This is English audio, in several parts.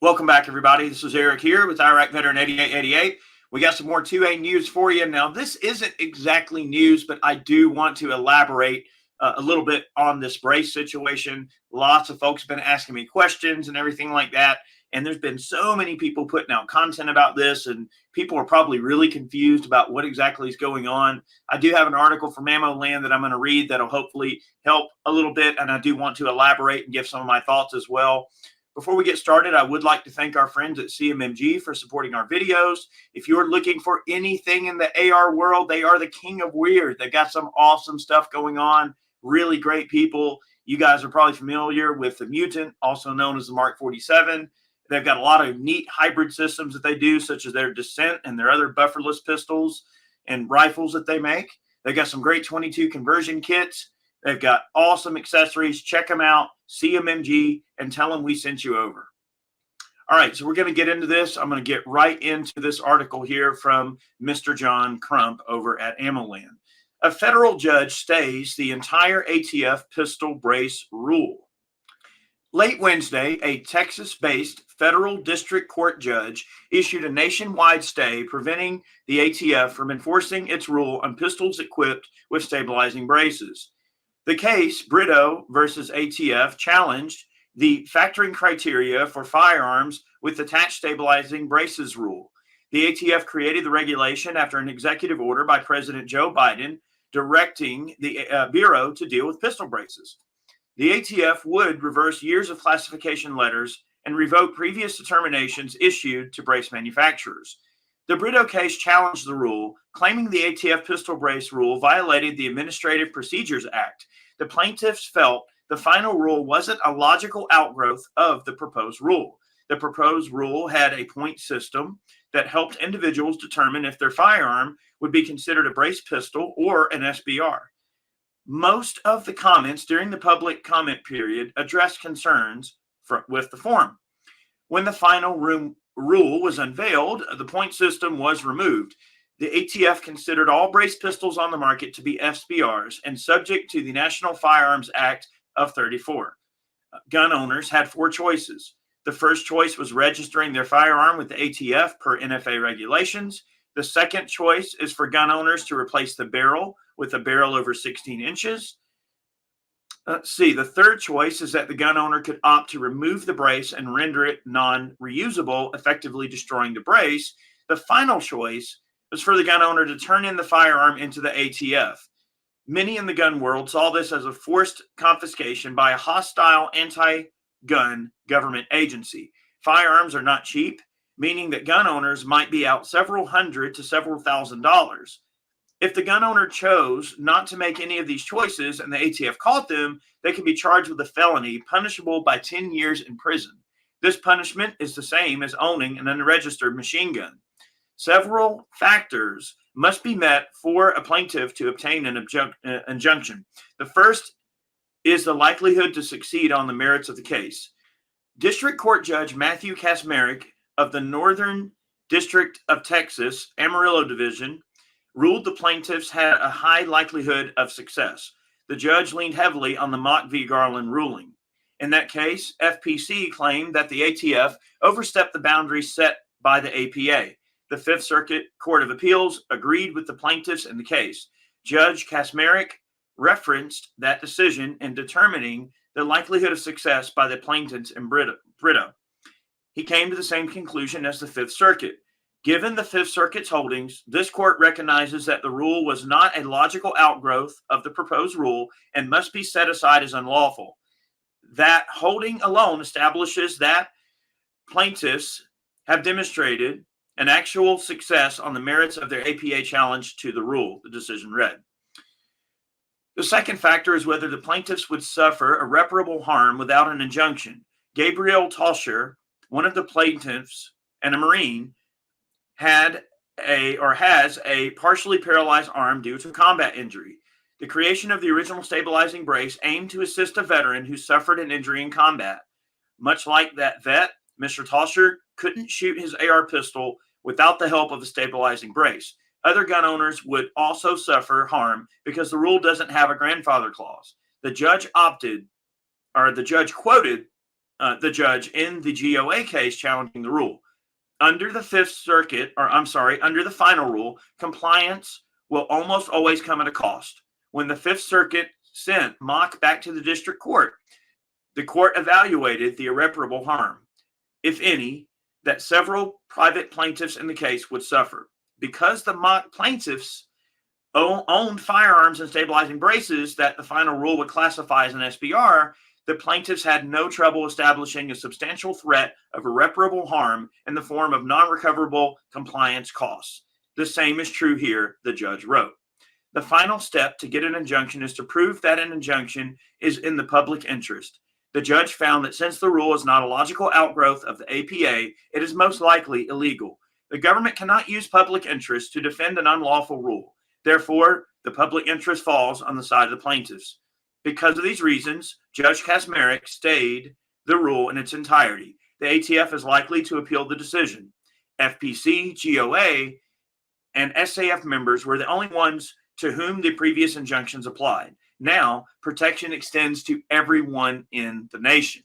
Welcome back, everybody. This is Eric here with Iraq Veteran 8888. We got some more 2A news for you. Now, this isn't exactly news, but I do want to elaborate a little bit on this brace situation. Lots of folks have been asking me questions and everything like that. And there's been so many people putting out content about this, and people are probably really confused about what exactly is going on. I do have an article from Ammo Land that I'm going to read that'll hopefully help a little bit, and I do want to elaborate and give some of my thoughts as well. Before we get started, I would like to thank our friends at CMMG for supporting our videos. If you're looking for anything in the AR world, they are the king of weird. They've got some awesome stuff going on, really great people. You guys are probably familiar with the Mutant, also known as the Mark 47. They've got a lot of neat hybrid systems that they do, such as their Descent and their other bufferless pistols and rifles that they make. They've got some great 22 conversion kits. They've got awesome accessories. Check them out, CMMG, and tell them we sent you over. All right, so we're going to get into this. I'm going to get right into this article here from Mr. John Crump over at AmmoLand. A federal judge stays the entire ATF pistol brace rule. Late Wednesday, a Texas-based federal district court judge issued a nationwide stay preventing the ATF from enforcing its rule on pistols equipped with stabilizing braces. The case, Brito versus ATF, challenged the factoring criteria for firearms with attached stabilizing braces rule. The ATF created the regulation after an executive order by President Joe Biden directing the Bureau to deal with pistol braces. The ATF would reverse years of classification letters and revoke previous determinations issued to brace manufacturers. The Brito case challenged the rule, claiming the ATF pistol brace rule violated the Administrative Procedures Act. The plaintiffs felt the final rule wasn't a logical outgrowth of the proposed rule. The proposed rule had a point system that helped individuals determine if their firearm would be considered a brace pistol or an SBR. Most of the comments during the public comment period addressed concerns with the form. When the final rule was unveiled, the point system was removed. The ATF considered all brace pistols on the market to be SBRs and subject to the National Firearms Act of 34. Gun owners had four choices. The first choice was registering their firearm with the ATF per NFA regulations. The second choice is for gun owners to replace the barrel with a barrel over 16 inches. The third choice is that the gun owner could opt to remove the brace and render it non-reusable, effectively destroying the brace. The final choice was for the gun owner to turn in the firearm into the ATF. Many in the gun world saw this as a forced confiscation by a hostile anti-gun government agency. Firearms are not cheap, meaning that gun owners might be out several hundred to several $1,000s. If the gun owner chose not to make any of these choices and the ATF caught them, they could be charged with a felony punishable by 10 years in prison. This punishment is the same as owning an unregistered machine gun. Several factors must be met for a plaintiff to obtain an injunction. The first is the likelihood to succeed on the merits of the case. District Court Judge Matthew Kacsmaryk of the Northern District of Texas, Amarillo Division, ruled the plaintiffs had a high likelihood of success. The judge leaned heavily on the Mock v. Garland ruling. In that case, FPC claimed that the ATF overstepped the boundaries set by the APA. The Fifth Circuit Court of Appeals agreed with the plaintiffs in the case. Judge Kacsmaryk referenced that decision in determining the likelihood of success by the plaintiffs in Brito. He came to the same conclusion as the Fifth Circuit. Given the Fifth Circuit's holdings, this court recognizes that the rule was not a logical outgrowth of the proposed rule and must be set aside as unlawful. That holding alone establishes that plaintiffs have demonstrated an actual success on the merits of their APA challenge to the rule, the decision read. The second factor is whether the plaintiffs would suffer irreparable harm without an injunction. Gabriel Tauscher, one of the plaintiffs and a Marine, has a partially paralyzed arm due to combat injury. The creation of the original stabilizing brace aimed to assist a veteran who suffered an injury in combat. Much like that vet, Mr. Tauscher couldn't shoot his AR pistol without the help of a stabilizing brace. Other gun owners would also suffer harm because the rule doesn't have a grandfather clause. The judge quoted the judge in the GOA case challenging the rule. Under the Fifth Circuit, or I'm sorry, under the final rule, compliance will almost always come at a cost. When the Fifth Circuit sent Mock back to the district court, the court evaluated the irreparable harm, if any, that several private plaintiffs in the case would suffer. Because the Mock plaintiffs owned firearms and stabilizing braces that the final rule would classify as an SBR, the plaintiffs had no trouble establishing a substantial threat of irreparable harm in the form of non-recoverable compliance costs. The same is true here, the judge wrote. The final step to get an injunction is to prove that an injunction is in the public interest. The judge found that since the rule is not a logical outgrowth of the APA, it is most likely illegal. The government cannot use public interest to defend an unlawful rule. Therefore, the public interest falls on the side of the plaintiffs. Because of these reasons, Judge Kaczmarek stayed the rule in its entirety. The ATF is likely to appeal the decision. FPC, GOA, and SAF members were the only ones to whom the previous injunctions applied. Now, protection extends to everyone in the nation.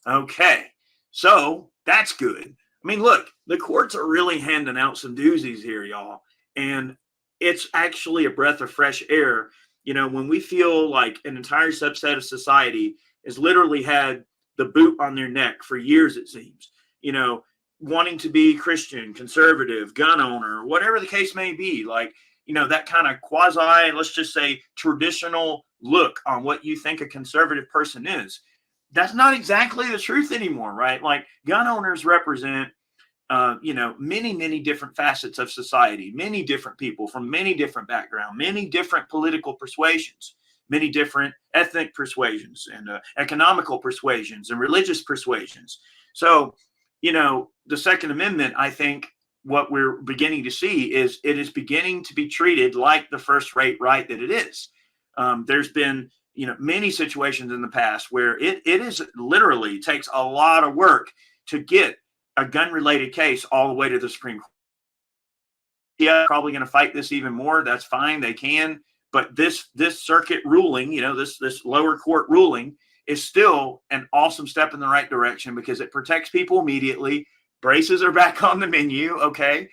Okay, so that's good. I mean, look, the courts are really handing out some doozies here, y'all. And it's actually a breath of fresh air. You know, when we feel like an entire subset of society has literally had the boot on their neck for years, it seems, you know, wanting to be Christian, conservative, gun owner, whatever the case may be, like, you know, that kind of quasi, let's just say, traditional look on what you think a conservative person is. That's not exactly the truth anymore, right? Like, gun owners represent you know, many different facets of society, many different people from many different backgrounds, many different political persuasions, many different ethnic persuasions and economical persuasions and religious persuasions. So, you know, the Second Amendment, I think what we're beginning to see is it is beginning to be treated like the first-rate right that it is. There's been, you know, many situations in the past where it is literally takes a lot of work to get a gun-related case all the way to the Supreme Court. Yeah, probably going to fight this even more. That's fine. They can. But this circuit ruling, you know, this lower court ruling is still an awesome step in the right direction because it protects people immediately. Braces are back on the menu. Okay.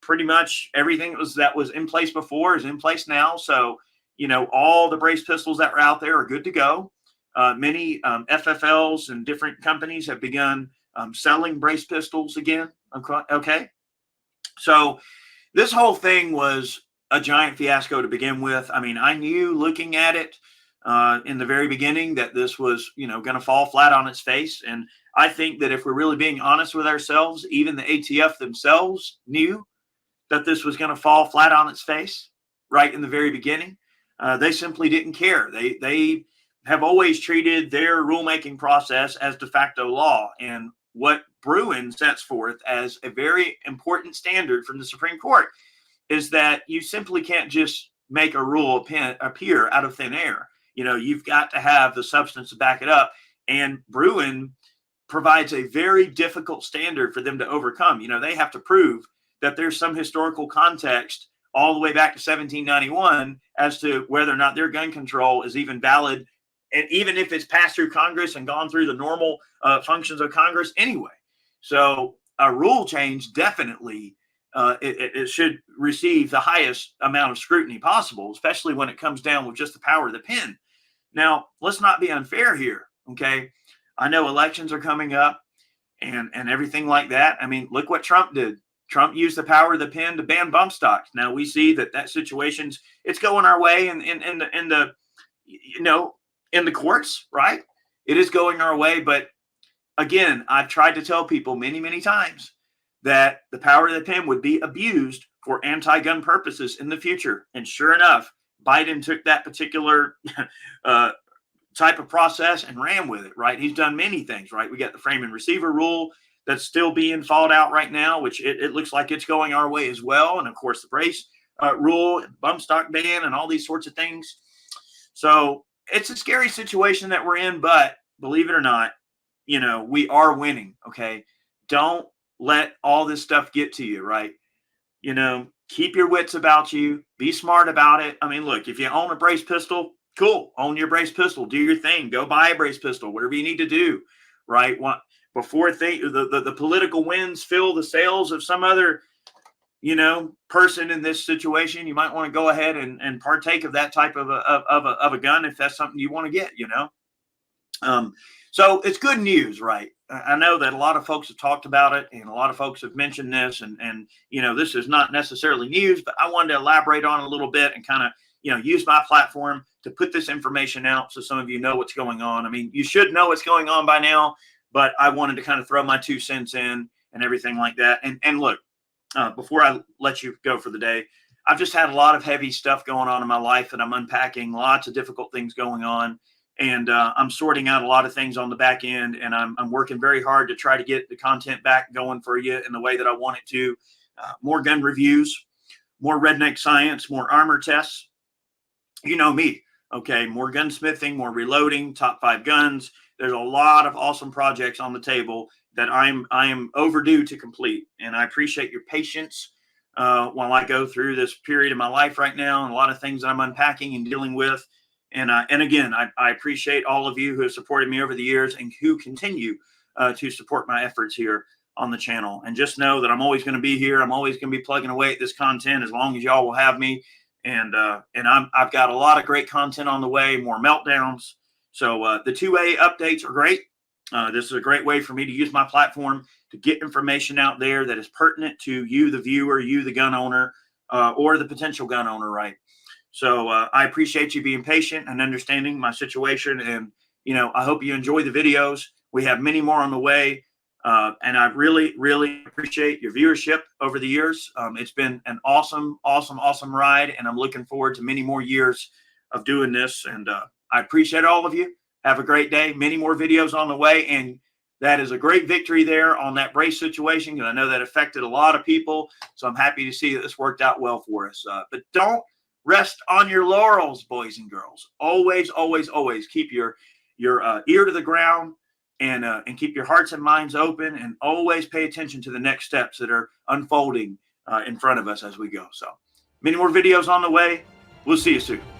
Pretty much everything that was in place before is in place now. So, you know, all the brace pistols that were out there are good to go. Many FFLs and different companies have begun selling brace pistols again. Okay. So this whole thing was a giant fiasco to begin with. I mean, I knew looking at it in the very beginning that this was, you know, going to fall flat on its face. And I think that if we're really being honest with ourselves, even the ATF themselves knew that this was going to fall flat on its face right in the very beginning. They simply didn't care. They have always treated their rulemaking process as de facto law. And what Bruen sets forth as a very important standard from the Supreme Court is that you simply can't just make a rule appear out of thin air. You know, you've got to have the substance to back it up. And Bruen provides a very difficult standard for them to overcome. You know, they have to prove that there's some historical context all the way back to 1791 as to whether or not their gun control is even valid. And even if it's passed through Congress and gone through the normal functions of Congress anyway. So a rule change definitely it should receive the highest amount of scrutiny possible, especially when it comes down with just the power of the pen. Now, let's not be unfair here, okay? I know elections are coming up and everything like that. I mean, look what Trump did. Trump used the power of the pen to ban bump stocks. Now we see that situation's it's going our way in the you know, in the courts, right? It is going our way, but again, I've tried to tell people many times that the power of the pen would be abused for anti-gun purposes in the future. And sure enough, Biden took that particular type of process and ran with it, right? He's done many things, right? We got the frame and receiver rule that's still being fought out right now, which it looks like it's going our way as well. And of course, the brace rule, bump stock ban, and all these sorts of things. So it's a scary situation that we're in, but believe it or not, you know, we are winning, okay? Don't let all this stuff get to you, right? You know, keep your wits about you. Be smart about it. I mean, look, if you own a brace pistol, cool. Own your brace pistol. Do your thing. Go buy a brace pistol, whatever you need to do, right? Before the political winds fill the sails of some other, person in this situation, you might want to go ahead and partake of that type of a gun if that's something you want to get. So it's good news, right? I know that a lot of folks have talked about it, and a lot of folks have mentioned this, and this is not necessarily news, but I wanted to elaborate on it a little bit and kind of use my platform to put this information out so some of you know what's going on. I mean, you should know what's going on by now, but I wanted to kind of throw my 2 cents in and everything like that. And look, before I let you go for the day, I've just had a lot of heavy stuff going on in my life that I'm unpacking, lots of difficult things going on. And I'm sorting out a lot of things on the back end, and I'm working very hard to try to get the content back going for you in the way that I want it to. More gun reviews, more redneck science, more armor tests. You know me, okay? More gunsmithing, more reloading, top 5 guns. There's a lot of awesome projects on the table that I am overdue to complete, and I appreciate your patience while I go through this period of my life right now, and a lot of things that I'm unpacking and dealing with. And again, I appreciate all of you who have supported me over the years and who continue to support my efforts here on the channel. And just know that I'm always going to be here. I'm always going to be plugging away at this content as long as y'all will have me. And I've got a lot of great content on the way, more meltdowns. So the 2A updates are great. This is a great way for me to use my platform to get information out there that is pertinent to you, the viewer, you, the gun owner, or the potential gun owner, right? So I appreciate you being patient and understanding my situation. And, I hope you enjoy the videos. We have many more on the way. And I really, really appreciate your viewership over the years. It's been an awesome, awesome, awesome ride. And I'm looking forward to many more years of doing this. And I appreciate all of you. Have a great day. Many more videos on the way. And that is a great victory there on that brace situation, because I know that affected a lot of people. So I'm happy to see that this worked out well for us. But don't rest on your laurels, boys and girls. Always, always, always keep your ear to the ground and keep your hearts and minds open, and always pay attention to the next steps that are unfolding in front of us as we go. So many more videos on the way. We'll see you soon.